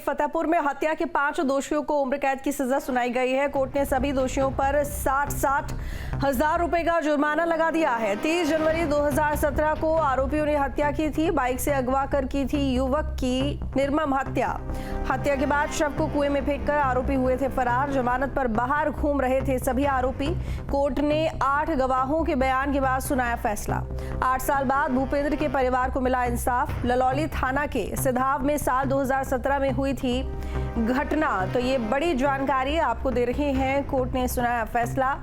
फतेहपुर में हत्या के 5 दोषियों को उम्र कैद की सजा सुनाई गई है। कोर्ट ने सभी दोषियों पर 60-60 हजार रुपए का जुर्माना लगा दिया है। 30 जनवरी 2017 को आरोपियों ने हत्या की थी। बाइक से अगवा कर की थी युवक की निर्मम हत्या। हत्या के बाद शव को कुएं में फेंककर आरोपी हुए थे फरार। जमानत पर बाहर घूम रहे थे सभी आरोपी। कोर्ट ने 8 गवाहों के बयान के बाद सुनाया फैसला। 8 साल बाद भूपेंद्र के परिवार को मिला इंसाफ। ललौली थाना के सिधाव में साल 2017 में हुई थी घटना। तो ये बड़ी जानकारी आपको दे रहे हैं, कोर्ट ने सुनाया फैसला।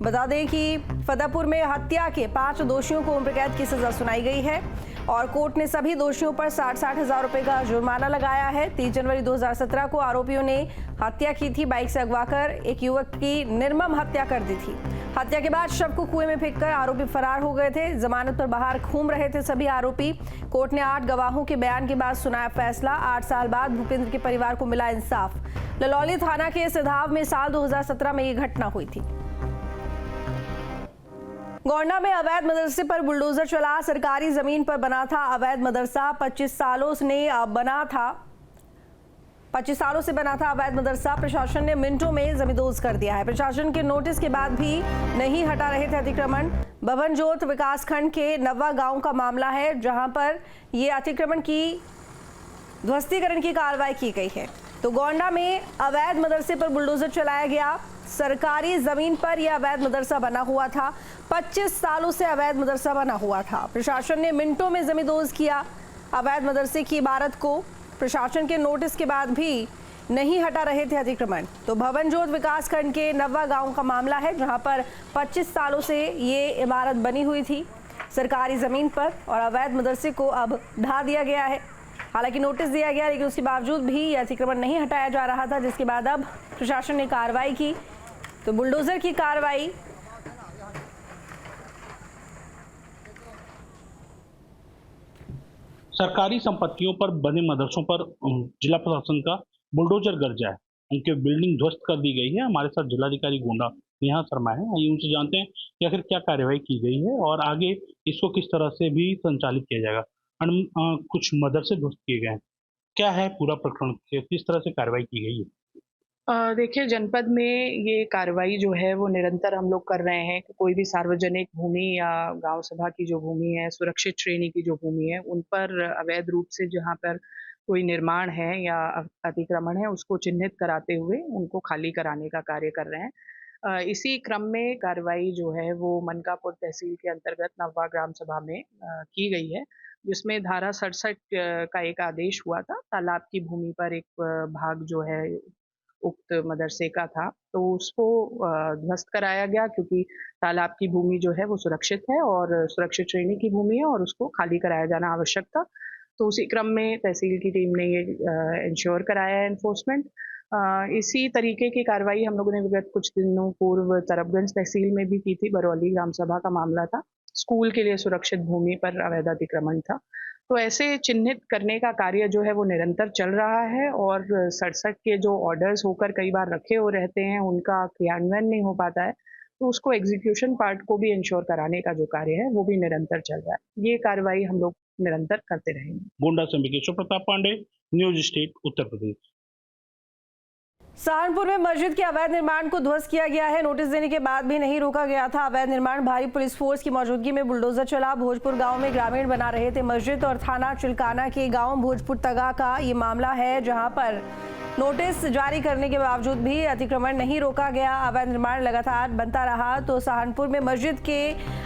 बता दें कि फतेहपुर में हत्या के 5 दोषियों को उम्र कैद की सजा सुनाई गई है और कोर्ट ने सभी दोषियों पर 60-60 हजार रुपए का जुर्माना लगाया है। 30 जनवरी 2017 को आरोपियों ने हत्या की थी। बाइक से अगवाकर एक युवक की निर्मम हत्या कर दी थी। हत्या के बाद शव को कुएं में फेंककर आरोपी फरार हो गए थे। जमानत पर बाहर घूम रहे थे सभी आरोपी। कोर्ट ने 8 गवाहों के बयान के बाद सुनाया फैसला। 8 साल बाद भूपेंद्र के परिवार को मिला इंसाफ। ललौली थाना के सिधाव में साल 2017 में ये घटना हुई थी। गोंडा में अवैध मदरसे पर बुलडोजर चला। सरकारी जमीन पर बना था अवैध मदरसा। 25 सालों से बना था अवैध मदरसा। प्रशासन ने मिनटों में जमींदोज कर दिया है। प्रशासन के नोटिस के बाद भी नहीं हटा रहे थे अतिक्रमण। भवनजोत विकासखंड के नवा गांव का मामला है, जहां पर ये अतिक्रमण की ध्वस्तीकरण की कार्रवाई की गई है। तो गोंडा में अवैध मदरसे पर बुलडोजर चलाया गया। सरकारी जमीन पर यह अवैध मदरसा बना हुआ था। 25 सालों से अवैध मदरसा बना हुआ था। प्रशासन ने मिनटों में जमींदोज किया अवैध मदरसे की इमारत को। प्रशासन के नोटिस के बाद भी नहीं हटा रहे थे अतिक्रमण। तो भवनजोत विकासखंड के नवा गांव का मामला है, जहां पर 25 सालों से ये इमारत बनी हुई थी सरकारी जमीन पर और अवैध मदरसे को अब ढा दिया गया है। हालांकि नोटिस दिया गया, लेकिन उसके बावजूद भी यह अतिक्रमण नहीं हटाया जा रहा था, जिसके बाद अब प्रशासन ने कार्रवाई की। तो बुलडोजर की कार्रवाई सरकारी संपत्तियों पर बने मदरसों पर जिला प्रशासन का बुलडोजर गर्जा है। उनके बिल्डिंग ध्वस्त कर दी गई है। हमारे साथ जिलाधिकारी गोंडा नेहा शर्मा है। आइए उनसे जानते हैं कि आखिर क्या कार्यवाही की गई है और आगे इसको किस तरह से भी संचालित किया जाएगा। कुछ मदरसे ध्वस्त किए गए हैं, क्या है पूरा प्रकरण, किस तरह से कार्रवाई की गई है? देखिए, जनपद में ये कार्रवाई जो है वो निरंतर हम लोग कर रहे हैं कि कोई भी सार्वजनिक भूमि या गांव सभा की जो भूमि है, सुरक्षित श्रेणी की जो भूमि है, उन पर अवैध रूप से जहां पर कोई निर्माण है या अतिक्रमण है, उसको चिन्हित कराते हुए उनको खाली कराने का कार्य कर रहे हैं। इसी क्रम में कार्रवाई जो है वो मनकापुर तहसील के अंतर्गत नवा ग्राम सभा में की गई है, जिसमें धारा 67 का एक आदेश हुआ था। तालाब की भूमि पर एक भाग जो है उक्त मदरसे का था, तो उसको ध्वस्त कराया गया, क्योंकि तालाब की भूमि जो है वो सुरक्षित है और सुरक्षित श्रेणी की भूमि है और उसको खाली कराया जाना आवश्यक था। तो उसी क्रम में तहसील की टीम ने ये इंश्योर कराया है एनफोर्समेंट। इसी तरीके की कार्रवाई हम लोगों ने विगत कुछ दिनों पूर्व तरबगंज तहसील में भी की थी। बरौली ग्राम सभा का मामला था, स्कूल के लिए सुरक्षित भूमि पर अवैध अतिक्रमण था। तो ऐसे चिन्हित करने का कार्य जो है वो निरंतर चल रहा है और 67 के जो ऑर्डर्स होकर कई बार रखे हो रहते हैं, उनका क्रियान्वयन नहीं हो पाता है, तो उसको एग्जीक्यूशन पार्ट को भी इंश्योर कराने का जो कार्य है वो भी निरंतर चल रहा है। ये कार्रवाई हम लोग निरंतर करते रहेंगे। गोंडा से विकेश प्रताप पांडे, न्यूज स्टेट, उत्तर प्रदेश। सहारनपुर में मस्जिद के अवैध निर्माण को ध्वस्त किया गया है। नोटिस देने के बाद भी नहीं रोका गया था अवैध निर्माण। भारी पुलिस फोर्स की मौजूदगी में बुलडोजर चला। भोजपुर गांव में ग्रामीण बना रहे थे मस्जिद और थाना चिलकाना के गांव भोजपुर तगा का ये मामला है, जहां पर नोटिस जारी करने के बावजूद भी अतिक्रमण नहीं रोका गया। अवैध निर्माण लगातार बनता रहा। तो सहारनपुर में मस्जिद के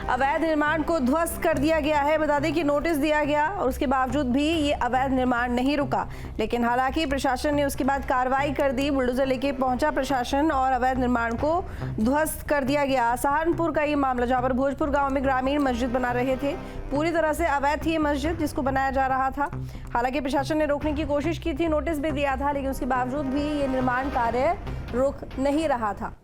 अवैध निर्माण को ध्वस्त कर दिया गया है। बता दें कि नोटिस दिया गया और उसके बावजूद भी ये अवैध निर्माण नहीं रुका, लेकिन हालांकि प्रशासन ने उसके बाद कार्रवाई कर दी। बुलडोजर लेके पहुंचा प्रशासन और अवैध निर्माण को ध्वस्त कर दिया गया। सहारनपुर का ये मामला, जहां पर भोजपुर गांव में ग्रामीण मस्जिद बना रहे थे, पूरी तरह से अवैध थी मस्जिद जिसको बनाया जा रहा था। हालांकि प्रशासन ने रोकने की कोशिश की थी, नोटिस भी दिया था, लेकिन उसके बावजूद भी ये निर्माण कार्य रुक नहीं रहा था।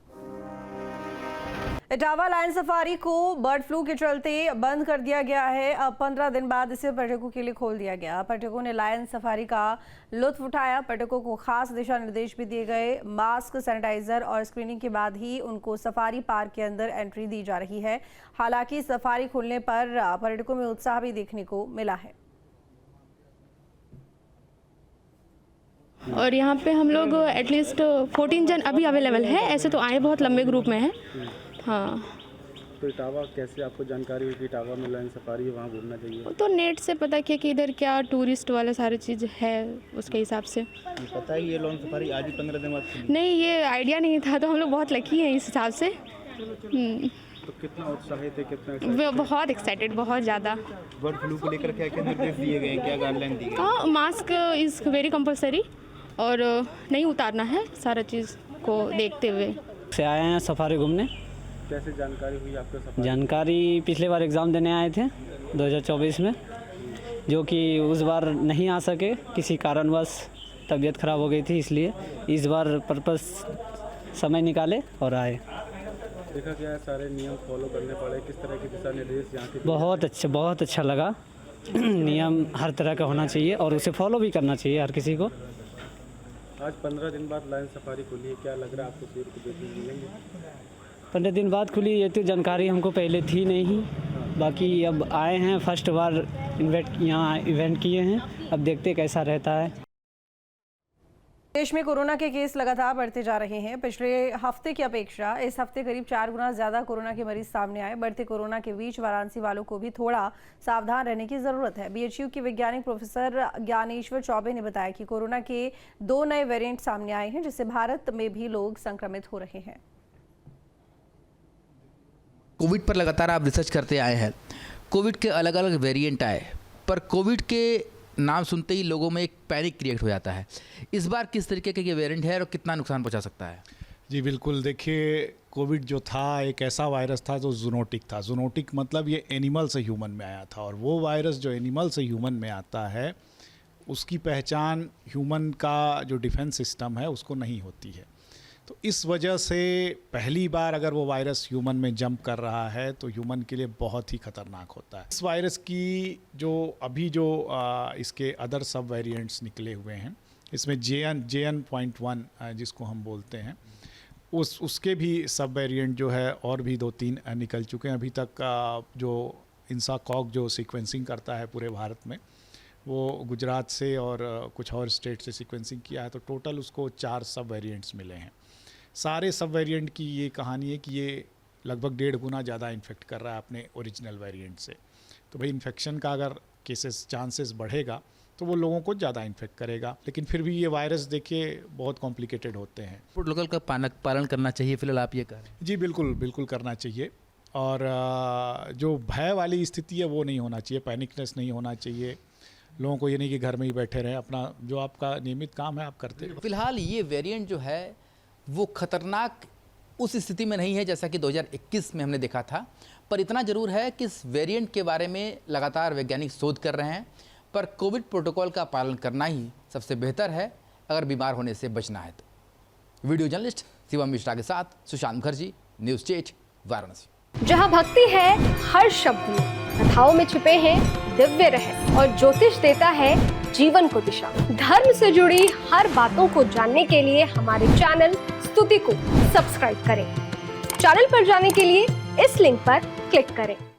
इटावा लायन सफारी को बर्ड फ्लू के चलते बंद कर दिया गया है। अब 15 दिन बाद इसे पर्यटकों के लिए खोल दिया गया। पर्यटकों ने लायन सफारी का लुत्फ उठाया। पर्यटकों को खास दिशा निर्देश भी दिए गए। मास्क, सैनिटाइजर और स्क्रीनिंग के बाद ही उनको सफारी पार्क के अंदर एंट्री दी जा रही है। हालांकि सफारी खुलने पर पर्यटकों में उत्साह भी देखने को मिला है। और यहाँ पे हम लोग एटलीस्ट 14 जन अभी अवेलेबल है, ऐसे तो आए बहुत लंबे ग्रुप में हैं। हाँ, तो इटावा कैसे आपको जानकारी हुई कि इटावा में लाइन सफारी है, वहाँ घूमना चाहिए? तो नेट से पता किया कि इधर क्या टूरिस्ट वाला सारी चीज़ है, उसके हिसाब से। पता है ये लॉन सफारी आज ही 15 दिन बाद खुली। नहीं, ये आइडिया नहीं था, तो हम लोग बहुत लकी हैं इस हिसाब से। तो कितना उत्साहित है, कितना बहुत एक्साइटेड, बहुत ज़्यादा। बर्ड फ्लू को लेकर क्या क्या निर्देश दिए गए हैं, क्या गाइडलाइन दी गई? हाँ, मास्क इज़ वेरी कंपलसरी और नहीं उतारना है, सारा चीज़ को देखते हुए। से आए हैं सफारी घूमने। कैसे जानकारी हुई आपको सफारी? जानकारी पिछले बार एग्ज़ाम देने आए थे 2024 में, जो कि उस बार नहीं आ सके, किसी कारणवश तबीयत ख़राब हो गई थी, इसलिए इस बार पर्पस समय निकाले और आए। देखा गया है सारे नियम फॉलो करने पड़े, किस तरह के दिशा निर्देश यहाँ के? बहुत अच्छा लगा। नियम हर तरह का होना चाहिए और उसे फॉलो भी करना चाहिए हर किसी को। आज 15 दिन बाद लाइन सफारी खुली है, क्या लग रहा है आपको शेर को देखने मिलेंगे? 15 दिन बाद खुली, ये तो जानकारी हमको पहले थी नहीं। बाकी अब आए हैं, फर्स्ट बार यहाँ इवेंट किए हैं, अब देखते कैसा रहता है। देश में कोरोना के केस लगातार बढ़ते जा रहे हैं। पिछले हफ्ते की अपेक्षा इस हफ्ते करीब 4 गुना ज्यादा कोरोना के मरीज सामने आए। बढ़ते कोरोना के बीच वाराणसी वालों को भी थोड़ा सावधान रहने की जरूरत है। बीएचयू के वैज्ञानिक प्रोफेसर ज्ञानेश्वर चौबे ने बताया कि कोरोना के 2 नए वेरिएंट सामने आए हैं, जिससे भारत में भी लोग संक्रमित हो रहे हैं। कोविड पर लगातार आप रिसर्च करते आए हैं। कोविड के अलग अलग वेरिएंट आए, पर कोविड के नाम सुनते ही लोगों में एक पैनिक क्रिएट हो जाता है। इस बार किस तरीके के ये वेरिएंट है और कितना नुकसान पहुंचा सकता है? जी बिल्कुल, देखिए कोविड जो था एक ऐसा वायरस था जो जूनोटिक था। जूनोटिक मतलब ये एनिमल से ह्यूमन में आया था, और वो वायरस जो एनिमल से ह्यूमन में आता है उसकी पहचान ह्यूमन का जो डिफेंस सिस्टम है उसको नहीं होती है। तो इस वजह से पहली बार अगर वो वायरस ह्यूमन में जंप कर रहा है तो ह्यूमन के लिए बहुत ही ख़तरनाक होता है। इस वायरस की जो अभी जो इसके अदर सब वेरिएंट्स निकले हुए हैं, इसमें JN.1 जिसको हम बोलते हैं, उसके भी सब वेरिएंट जो है और भी 2-3 निकल चुके हैं। अभी तक जो इंसाकॉग जो सीक्वेंसिंग करता है पूरे भारत में, वो गुजरात से और कुछ और स्टेट से सीक्वेंसिंग किया है, तो टोटल उसको 4 सब वेरिएंट्स मिले हैं। सारे सब वेरिएंट की ये कहानी है कि ये लगभग 1.5 गुना ज़्यादा इन्फेक्ट कर रहा है अपने ओरिजिनल वेरिएंट से। तो भाई इन्फेक्शन का अगर चांसेस बढ़ेगा तो वो लोगों को ज़्यादा इन्फेक्ट करेगा। लेकिन फिर भी ये वायरस देखिए बहुत कॉम्प्लिकेटेड होते हैं। प्रोटोकॉल का पालन करना चाहिए, फिलहाल आप ये कह रहे हैं? जी बिल्कुल करना चाहिए, और जो भय वाली स्थिति है वो नहीं होना चाहिए, पैनिकनेस नहीं होना चाहिए। लोगों को ये नहीं कि घर में ही बैठे रहें, अपना जो आपका नियमित काम है आप करते हैं। फिलहाल ये वेरिएंट जो है वो खतरनाक उस स्थिति में नहीं है जैसा कि 2021 में हमने देखा था, पर इतना ज़रूर है कि इस वेरिएंट के बारे में लगातार वैज्ञानिक शोध कर रहे हैं। पर कोविड प्रोटोकॉल का पालन करना ही सबसे बेहतर है अगर बीमार होने से बचना है तो। वीडियो जर्नलिस्ट शिवम मिश्रा के साथ सुशांत मुखर्जी, न्यूज़ 8 वाराणसी। जहां भक्ति है हर शब्द में, कथाओं में छुपे हैं दिव्य रहस्य, और ज्योतिष देता है जीवन को दिशा। धर्म से जुड़ी हर बातों को जानने के लिए हमारे चैनल स्तुति को सब्सक्राइब करें। चैनल पर जाने के लिए इस लिंक पर क्लिक करें।